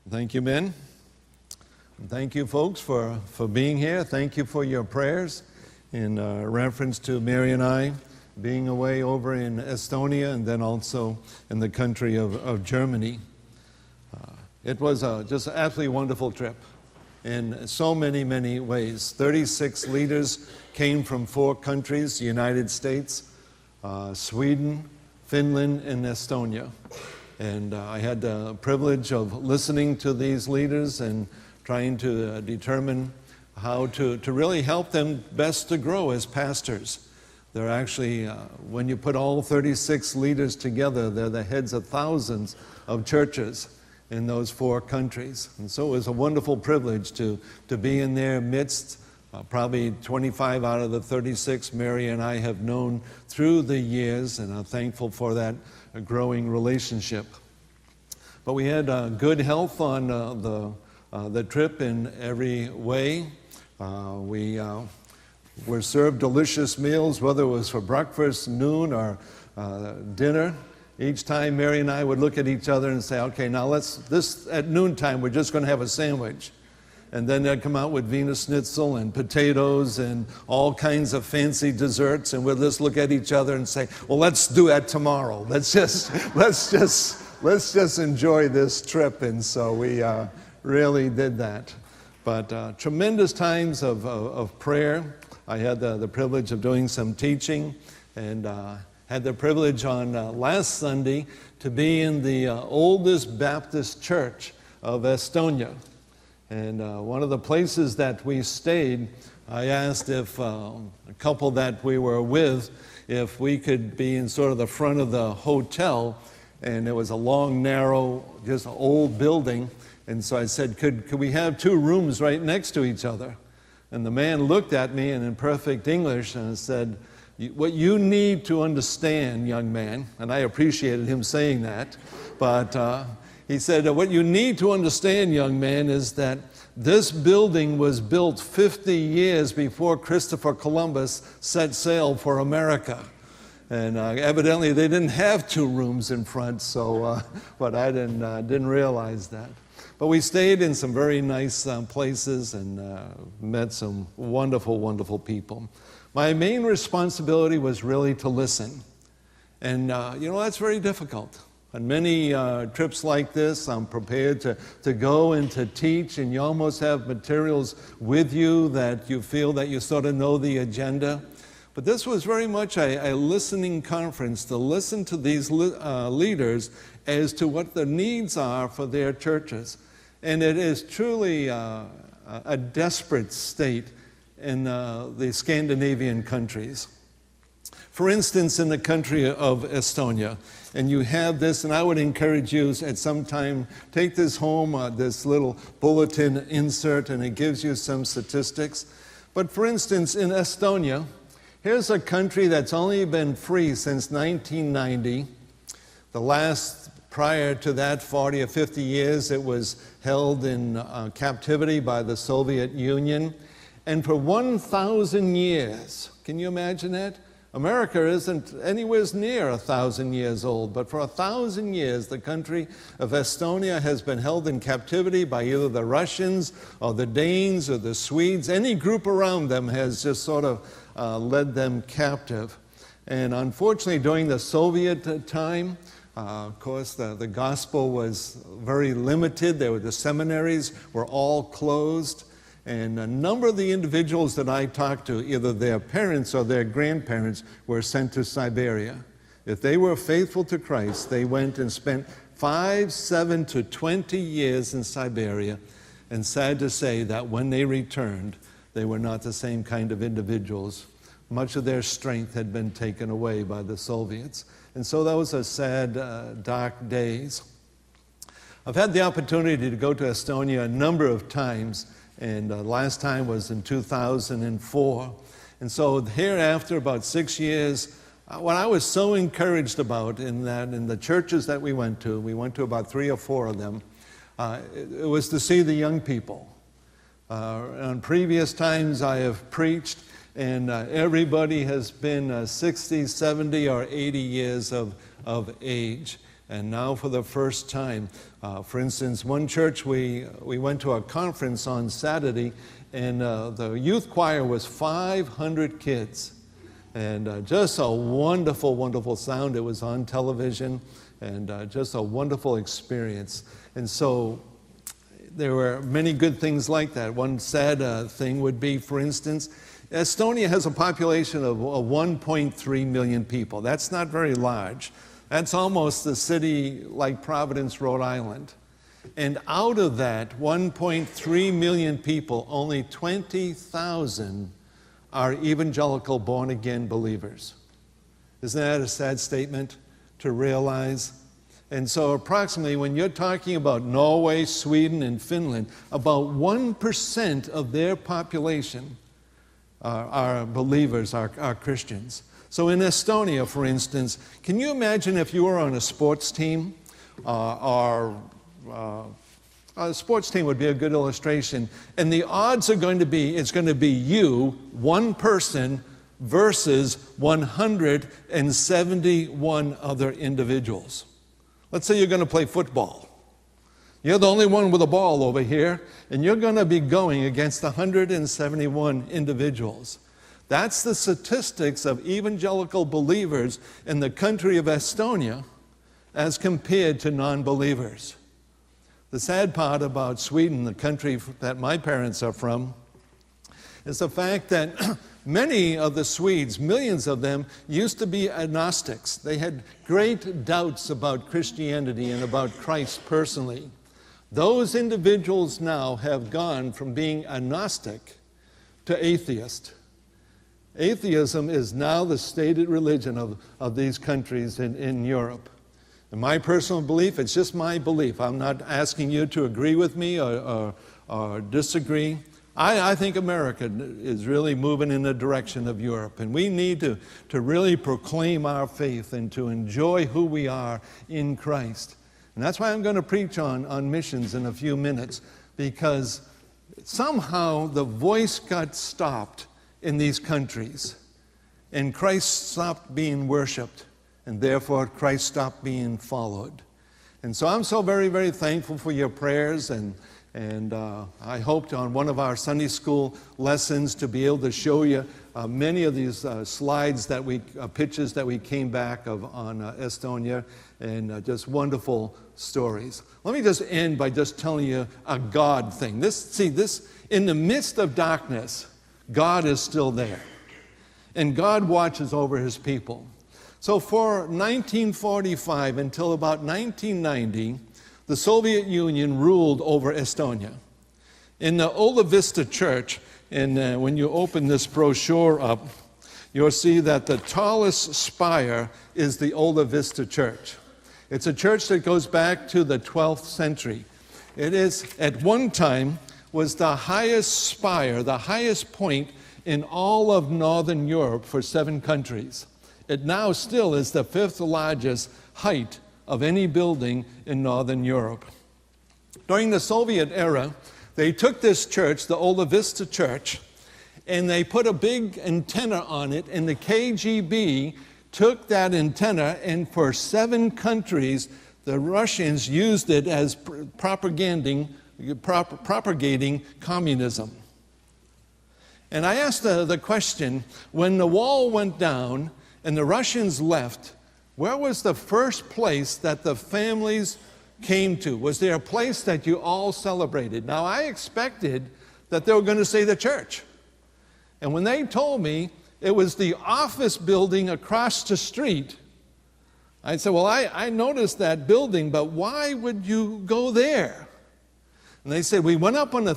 Thank you, men. Thank you, folks, for being here. Thank you for your prayers in reference to Mary and I being away over in Estonia and then also in the country of Germany. It was just an absolutely wonderful trip in so many ways. 36 leaders came from 4 countries: the United States, Sweden, Finland, and Estonia. And I had the privilege of listening to these leaders and trying to determine how to really help them best to grow as pastors. They're actually, when you put all 36 leaders together, they're the heads of thousands of churches in those 4 countries. And so it was a wonderful privilege to be in their midst. Probably 25 out of the 36 Mary and I have known through the years, and I'm thankful for that growing relationship. But we had good health on the trip in every way. We were served delicious meals, whether it was for breakfast, noon, or dinner. Each time Mary and I would look at each other and say, okay, now at noontime, we're just going to have a sandwich. And then they'd come out with Wiener Schnitzel and potatoes and all kinds of fancy desserts, and we'd just look at each other and say, well, let's do that tomorrow. Let's just enjoy this trip. And so we really did that. But tremendous times of prayer. I had the privilege of doing some teaching, and had the privilege on last Sunday to be in the oldest Baptist church of Estonia. And one of the places that we stayed, I asked if a couple that we were with, if we could be in sort of the front of the hotel. And it was a long, narrow, just old building. And so I said, could we have 2 rooms right next to each other? And the man looked at me and in perfect English and said, what you need to understand, young man, and I appreciated him saying that, but he said, what you need to understand, young man, is that this building was built 50 years before Christopher Columbus set sail for America. And evidently they didn't have 2 rooms in front, so but I didn't realize that. But we stayed in some very nice places and met some wonderful people. My main responsibility was really to listen. And that's very difficult. On many trips like this, I'm prepared to go and to teach, and you almost have materials with you that you feel that you sort of know the agenda. But this was very much a listening conference, to listen to these leaders as to what the needs are for their churches. And it is truly a desperate state in the Scandinavian countries. For instance, in the country of Estonia, and you have this, and I would encourage you at some time, take this home, this little bulletin insert, and it gives you some statistics. But for instance, in Estonia, here's a country that's only been free since 1990. The last, prior to that, 40 or 50 years, it was held in captivity by the Soviet Union. And for 1,000 years, can you imagine that? America isn't anywhere near 1,000 years old, but for 1,000 years, the country of Estonia has been held in captivity by either the Russians or the Danes or the Swedes. Any group around them has just sort of led them captive. And unfortunately, during the Soviet time, of course, the gospel was very limited. The seminaries were all closed. And a number of the individuals that I talked to, either their parents or their grandparents, were sent to Siberia. If they were faithful to Christ, they went and spent 5, 7 to 20 years in Siberia. And sad to say that when they returned, they were not the same kind of individuals. Much of their strength had been taken away by the Soviets. And so that was a sad, dark days. I've had the opportunity to go to Estonia a number of times. And last time was in 2004. And so hereafter, about 6 years, what I was so encouraged about in the churches that we went to about 3 or 4 of them, it was to see the young people. On previous times I have preached, and everybody has been 60, 70, or 80 years of age. And now for the first time, for instance, one church, we went to a conference on Saturday, and the youth choir was 500 kids. And just a wonderful, wonderful sound. It was on television, and just a wonderful experience. And so there were many good things like that. One sad thing would be, for instance, Estonia has a population of 1.3 million people. That's not very large. That's almost a city like Providence, Rhode Island. And out of that 1.3 million people, only 20,000 are evangelical born-again believers. Isn't that a sad statement to realize? And so approximately, when you're talking about Norway, Sweden, and Finland, about 1% of their population are believers, are Christians. So in Estonia, for instance, can you imagine if you were on a sports team, a sports team would be a good illustration, and the odds are going to be, it's going to be you, one person, versus 171 other individuals. Let's say you're going to play football. You're the only one with a ball over here, and you're going to be going against 171 individuals. That's the statistics of evangelical believers in the country of Estonia as compared to non-believers. The sad part about Sweden, the country that my parents are from, is the fact that many of the Swedes, millions of them, used to be agnostics. They had great doubts about Christianity and about Christ personally. Those individuals now have gone from being agnostic to atheist. Atheism is now the stated religion of these countries in Europe. And my personal belief, it's just my belief. I'm not asking you to agree with me or disagree. I think America is really moving in the direction of Europe, and we need to really proclaim our faith and to enjoy who we are in Christ. And that's why I'm going to preach on missions in a few minutes, because somehow the voice got stopped in these countries, and Christ stopped being worshiped, and therefore Christ stopped being followed. And so I'm so very, very thankful for your prayers, and I hoped on one of our Sunday school lessons to be able to show you many of these slides pictures that we came back of on Estonia, and just wonderful stories. Let me just end by just telling you a God thing. This, in the midst of darkness, God is still there, and God watches over his people. So for 1945 until about 1990, the Soviet Union ruled over Estonia. In the Ola Vista Church, and when you open this brochure up, you'll see that the tallest spire is the Ola Vista Church. It's a church that goes back to the 12th century. It is, at one time, was the highest spire, the highest point in all of Northern Europe for 7 countries. It now still is the 5th largest height of any building in Northern Europe. During the Soviet era, they took this church, the Ola Vista Church, and they put a big antenna on it, and the KGB took that antenna, and for 7 countries, the Russians used it as propagating communism. And I asked the question, when the wall went down and the Russians left, where was the first place that the families came to? Was there a place that you all celebrated? Now, I expected that they were going to say the church. And when they told me it was the office building across the street, I said, well, I noticed that building, but why would you go there? And they said, we went up on the